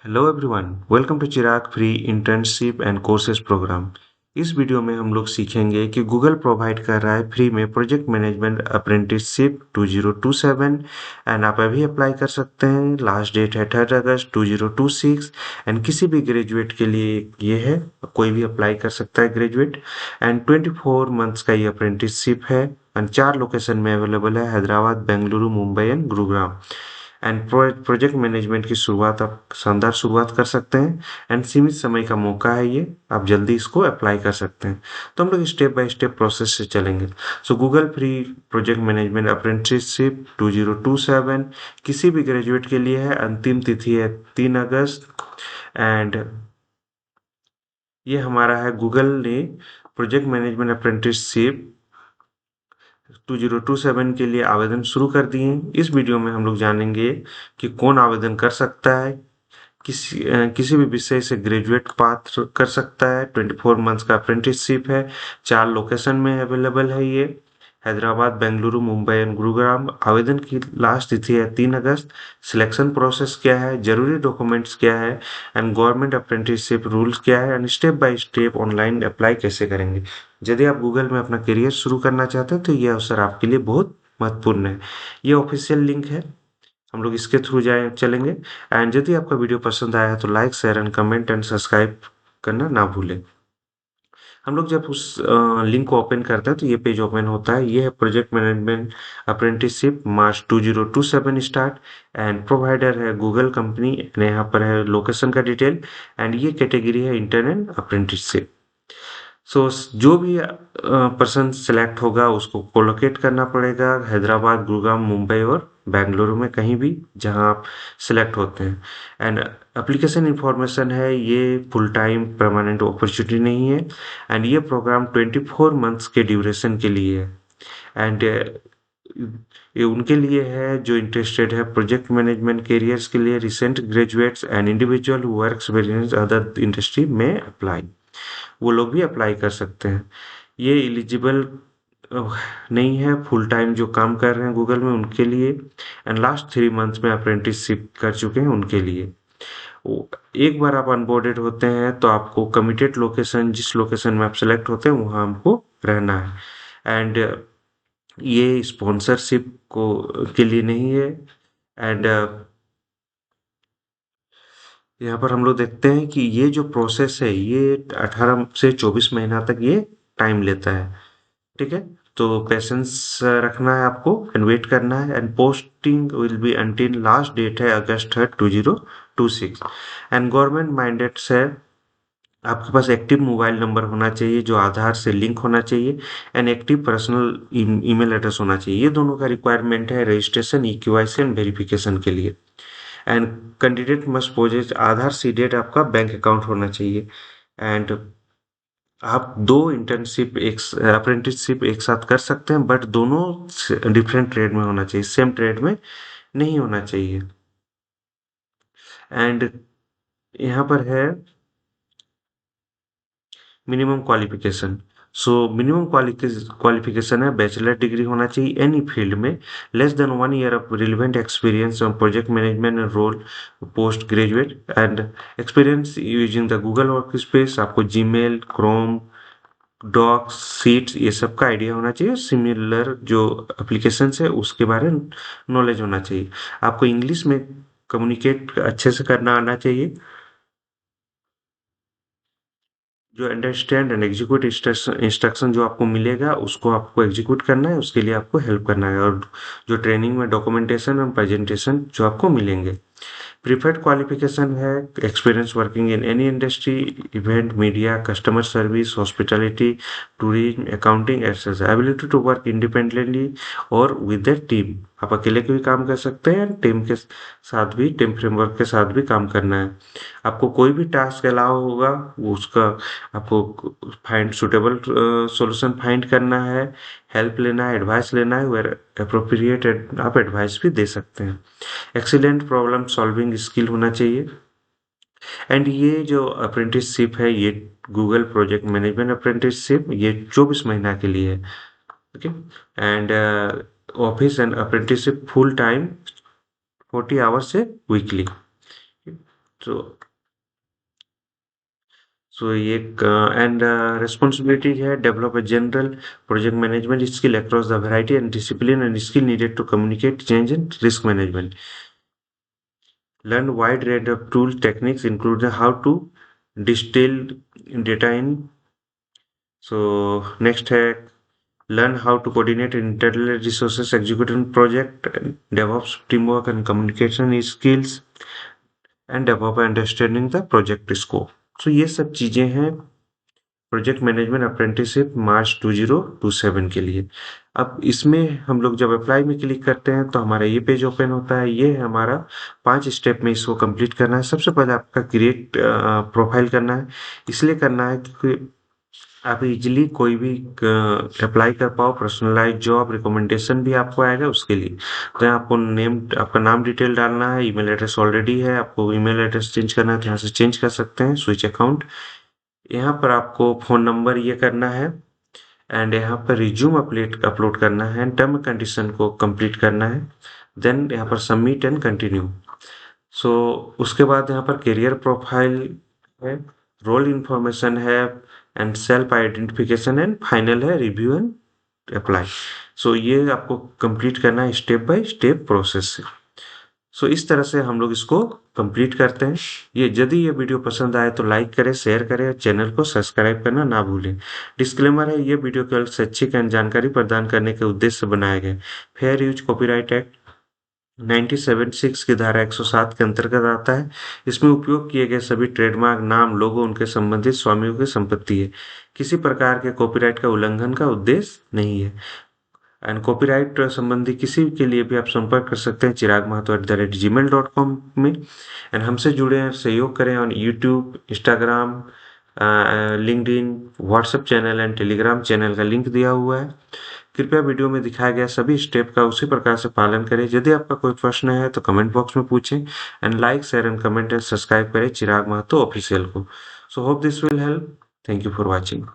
Hello everyone, welcome to Chirag free internship and courses program. इस video में हम लोग सीखेंगे कि गूगल प्रोवाइड कर रहा है फ्री में प्रोजेक्ट मैनेजमेंट अप्रेंटिसशिप 2027 एंड आप अभी अप्लाई कर सकते हैं। लास्ट डेट है 3 अगस्त 2026 एंड किसी भी ग्रेजुएट के लिए ये है, कोई भी अप्लाई कर सकता है ग्रेजुएट। एंड 24 मंथ्स का ये अप्रेंटिसशिप है एंड 4 लोकेशन में अवेलेबल है: Hyderabad, Bengaluru, Mumbai and Gurugram. And project management की शुरुआत आप शानदार शुरुआत कर सकते हैं एंड सीमित समय का मौका है ये, आप जल्दी इसको अप्लाई कर सकते हैं। तो हम लोग स्टेप बाय स्टेप प्रोसेस से चलेंगे। सो Google free project management apprenticeship 2027 किसी भी ग्रेजुएट के लिए है। अंतिम तिथि है 3 अगस्त एंड ये हमारा है। गूगल ने प्रोजेक्ट मैनेजमेंट अप्रेंटिसशिप 2027 के लिए आवेदन शुरू कर दिए हैं। इस वीडियो में हम लोग जानेंगे कि कौन आवेदन कर सकता है, किसी भी विषय से ग्रेजुएट पात्र कर सकता है। 24 मंथ्स का अप्रेंटिसशिप है, 4 लोकेशन में अवेलेबल है ये: हैदराबाद, बेंगलुरु, मुंबई एंड गुरुग्राम। आवेदन की लास्ट तिथि है 3 अगस्त। सिलेक्शन प्रोसेस क्या है, जरूरी डॉक्यूमेंट्स क्या है एंड गवर्नमेंट अप्रेंटिसशिप रूल्स क्या है and step by step online apply कैसे करेंगे। यदि आप गूगल में अपना करियर शुरू करना चाहते हैं तो ये अवसर आपके लिए बहुत महत्वपूर्ण है। ये ऑफिशियल लिंक है, हम लोग इसके थ्रू जाए चलेंगे। एंड यदि आपका वीडियो पसंद आया है तो like, share and comment and subscribe करना ना भूलें। हम लोग जब उस लिंक को ओपन करते हैं तो ये पेज ओपन होता है। ये है project management apprenticeship March 2027 start and provider है गूगल कंपनी। यहाँ पर है लोकेशन का डिटेल एंड ये कैटेगरी है इंटर्न एंड अप्रेंटिसशिप। सो जो भी पर्सन सेलेक्ट होगा उसको कोलोकेट करना पड़ेगा हैदराबाद, गुरुग्राम, मुंबई और बेंगलुरु में, कहीं भी जहां आप सिलेक्ट होते हैं। एंड एप्लीकेशन इंफॉर्मेशन है, ये फुल टाइम परमानेंट अपॉर्चुनिटी नहीं है एंड ये प्रोग्राम 24 मंथ्स के ड्यूरेशन के लिए है। एंड ये उनके लिए है जो इंटरेस्टेड है प्रोजेक्ट मैनेजमेंट कैरियर्स के लिए, recent graduates and individual who work experience other industry में अप्लाई, वो लोग भी अप्लाई कर सकते हैं। ये एलिजिबल नहीं है फुल टाइम जो काम कर रहे हैं गूगल में उनके लिए एंड लास्ट 3 मंथ्स में अप्रेंटिसशिप कर चुके हैं उनके लिए। एक बार आप अनबोर्डेड होते हैं तो आपको कमिटेड लोकेशन, जिस लोकेशन में आप सेलेक्ट होते हैं वहां हमको रहना है। एंड ये स्पॉन्सरशिप को के लिए नहीं है। एंड यहाँ पर हम लोग देखते हैं कि ये जो प्रोसेस है ये 18 से 24 महीना तक ये टाइम लेता है। ठीक है, तो पेशेंस रखना है आपको एंड वेट करना है। And posting will be until, last date है अगस्त 3 2026 एंड गवर्नमेंट मैंडेट्स है। आपके पास एक्टिव मोबाइल नंबर होना चाहिए जो आधार से लिंक होना चाहिए and active personal email address होना चाहिए। ये दोनों का रिक्वायरमेंट है रजिस्ट्रेशन, ईकेवाईसी एंड वेरिफिकेशन के लिए। And candidate must possess Aadhaar seeded आपका बैंक अकाउंट होना चाहिए। एंड आप 2 इंटर्नशिप एक अप्रेंटिसशिप एक साथ कर सकते हैं बट दोनों डिफरेंट ट्रेड में होना चाहिए, सेम ट्रेड में नहीं होना चाहिए। एंड यहाँ पर है minimum qualification. So minimum qualification है बैचलर डिग्री होना चाहिए एनी फील्ड में, less than 1 year of relevant experience on project management role post graduate and experience using the Google workspace. आपको जीमेल, क्रोम, डॉक्स, सीट्स ये सब का idea होना चाहिए। सिमिलर जो एप्लीकेशन है उसके बारे में नॉलेज होना चाहिए। आपको इंग्लिश में कम्युनिकेट अच्छे से करना आना चाहिए। जो अंडरस्टैंड एंड एग्जीक्यूट इंस्ट्रक्शन जो आपको मिलेगा उसको आपको एग्जीक्यूट करना है, उसके लिए आपको हेल्प करना है। और जो ट्रेनिंग में डॉक्यूमेंटेशन और प्रेजेंटेशन जो आपको मिलेंगे। प्रीफर्ड क्वालिफिकेशन है experience working in any industry, event, media, customer service, hospitality, tourism, accounting etcetera. Ability to work independently और विद द टीम, आप अकेले भी काम कर सकते हैं, टीम के साथ भी, टीम फ्रेमवर्क के साथ भी काम करना है। आपको कोई भी टास्क अलाउ होगा वो उसका आपको फाइंड सुटेबल सॉल्यूशन फाइंड करना है, हेल्प लेना है, एडवाइस लेना है, वेयर अप्रोप्रिएट आप एडवाइस भी दे सकते हैं। एक्सीलेंट प्रॉब्लम सॉल्विंग स्किल होना चाहिए। एंड ये जो अप्रेंटिसशिप है ये गूगल प्रोजेक्ट मैनेजमेंट अप्रेंटिसशिप ये 24 महीना के लिए है। Okay, and office and apprenticeship full time 40 hours से वीकली। तो ये एंड responsibility है develop a general project management skill across the variety and discipline and skill needed to communicate change and risk management. Learn wide range of tool techniques including how to distill data in. So next है learn how to coordinate internal resources, execute on project, DevOps teamwork and communication skills, and develop understanding the project scope. So ये सब चीजें हैं project management apprenticeship मार्च 2027 के लिए। अब इसमें हम लोग जब अप्लाई में क्लिक करते हैं तो हमारा ये पेज ओपन होता है। ये है हमारा 5 स्टेप में इसको कंप्लीट करना है। सबसे पहले आपका क्रिएट प्रोफाइल करना है। इसलिए करना है क्योंकि आप इजीली कोई भी अप्लाई कर पाओ। पर्सनलाइज जॉब रिकमेंडेशन भी आपको आएगा उसके लिए। तो यहाँ आपको आपका नाम डिटेल डालना है। ईमेल एड्रेस ऑलरेडी है, आपको ईमेल एड्रेस चेंज करना है तो यहाँ से चेंज कर सकते हैं। स्विच अकाउंट, यहाँ पर आपको फ़ोन नंबर ये करना है एंड यहाँ पर रिज्यूम अपलोड करना है। टर्म कंडीशन को कंप्लीट करना है। देन यहाँ पर सबमिट एंड कंटिन्यू। सो उसके बाद यहाँ पर करियर प्रोफाइल है, रोल इंफॉर्मेशन है and self identification and final है रिव्यू एंड अप्लाई। सो ये आपको कंप्लीट करना है स्टेप बाय स्टेप प्रोसेस से। सो इस तरह से हम लोग इसको कंप्लीट करते हैं। यदि ये वीडियो पसंद आए तो लाइक करें, शेयर करें और चैनल को सब्सक्राइब करना ना भूलें। डिस्क्लेमर है, ये वीडियो केवल शैक्षिक एवं जानकारी प्रदान करने के उद्देश्य से बनाए गए। फेयर यूज कॉपीराइट एक्ट 1976 की धारा 107 के अंतर्गत आता है। इसमें उपयोग किए गए सभी ट्रेडमार्क, नाम, लोगो उनके संबंधित स्वामियों की संपत्ति है। किसी प्रकार के कॉपीराइट का उल्लंघन का उद्देश्य नहीं है। एंड कॉपीराइट संबंधी किसी के लिए भी आप संपर्क कर सकते हैं chiragmahato@gmail.com में। एंड हमसे जुड़े हैं, सहयोग करें on YouTube, Instagram, LinkedIn, WhatsApp channel and Telegram channel का लिंक दिया हुआ है। कृपया वीडियो में दिखाया गया सभी स्टेप का उसी प्रकार से पालन करें। यदि आपका कोई प्रश्न है तो कमेंट बॉक्स में पूछें and like, share and comment and subscribe करें चिराग महतो ऑफिशियल को। So hope this will help. Thank you for watching.